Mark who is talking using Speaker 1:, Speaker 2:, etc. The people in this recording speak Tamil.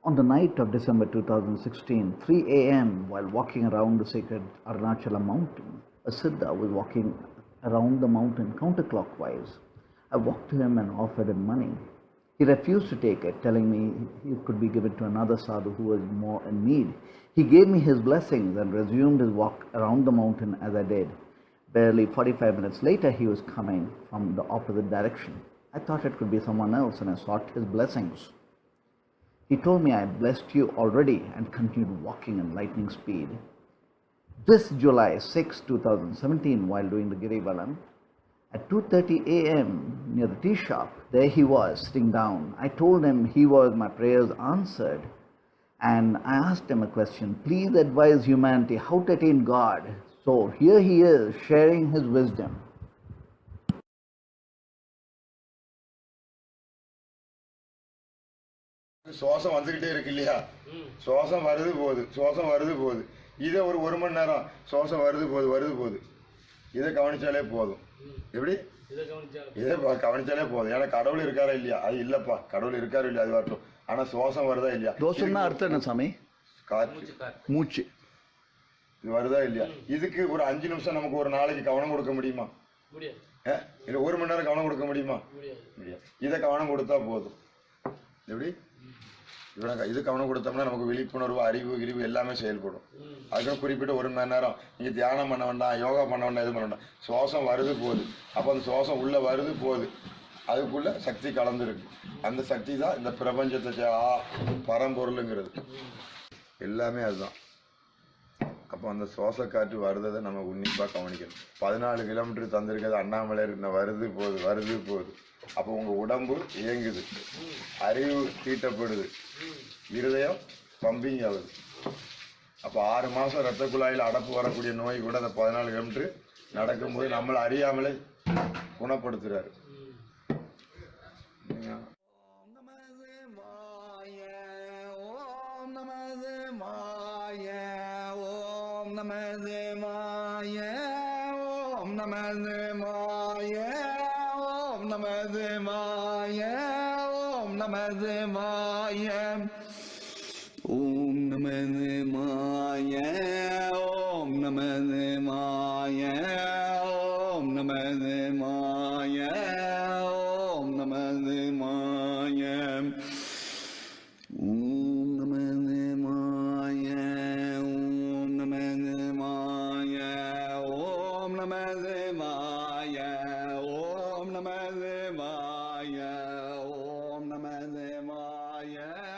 Speaker 1: On the night of December 2016, 3 a.m., while walking around the sacred Arunachala mountain, a Siddha was walking around the mountain counterclockwise. I walked to him and offered him money. He refused to take it, telling me it could be given to another sadhu who was more in need. He gave me his blessings and resumed his walk around the mountain as I did. Barely 45 minutes later, he was coming from the opposite direction. I thought it could be someone else and I sought his blessings. He told me I had blessed you already and continued walking in lightning speed. This July 6, 2017, while doing the Girivalam, at 2:30 a.m. near the tea shop, there he was sitting down. I told him he was my prayers answered, and I asked him a question. Please advise humanity how to attain God. So here he is sharing his wisdom.
Speaker 2: சுவாசம் வந்துகிட்டே இருக்கு இல்லையா? சுவாசம் வருது போகுது. இதே ஒரு மணி நேரம் சுவாசம் வருது போகுது. இதை கவனிச்சாலே போதும். எப்படி? இதை கவனிச்சாலே போதும். ஏன்னா கடவுள் இருக்காரா இல்லையா? அது இல்லப்பா, கடவுள் இருக்காரு இல்லையா அது வரட்டும். ஆனா சுவாசம் வருதா இல்லையா?
Speaker 1: தோசம்னா அர்த்தம் என்ன சாமி?
Speaker 2: காற்று,
Speaker 1: மூச்சு.
Speaker 2: இது வருதா இல்லையா? இதுக்கு ஒரு 5 நிமிஷம் நமக்கு ஒரு நாளைக்கு கவனம் கொடுக்க முடியுமா? இல்ல 1 மணி நேரம் கவனம் கொடுக்க முடியுமா? முடியாது. இதை கவனம் கொடுத்தா போதும். எப்படி? இது கவனம் கொடுத்தோம்னா நமக்கு விழிப்புணர்வு, அறிவு எல்லாமே செயல்படும். அதுக்கு குறிப்பிட்ட 1 மணி நேரம் நீங்க தியானம் பண்ண வேண்டாம், யோகா பண்ண வேண்டாம், எதுவும் பண்ண வேண்டாம். சுவாசம் வருது போகுது. அப்போ அந்த சுவாசம் உள்ள வருது போகுது. அதுக்குள்ள சக்தி கலந்துருக்கு. அந்த சக்தி தான் இந்த பிரபஞ்சத்தை பரம்பொருளுங்கிறது. எல்லாமே அதுதான். அப்போ அந்த சுவாச காற்று வருதை நம்ம உன்னிப்பாக கவனிக்கணும். 14 கிலோமீட்டர் தந்திருக்கிறது அண்ணாமலை வருது போகுது. அப்போ உங்கள் உடம்பு இயங்குது, அறிவு தீட்டப்படுது, இருதயம் பம்பிங் ஆகுது. அப்போ 6 மாதம் ரத்த குழாயில் அடப்பு வரக்கூடிய நோய் கூட அந்த 14 கிலோமீட்டர் நடக்கும்போது நம்மளை அறியாமலே குணப்படுத்துறாரு.
Speaker 3: Om Namah Shivaya.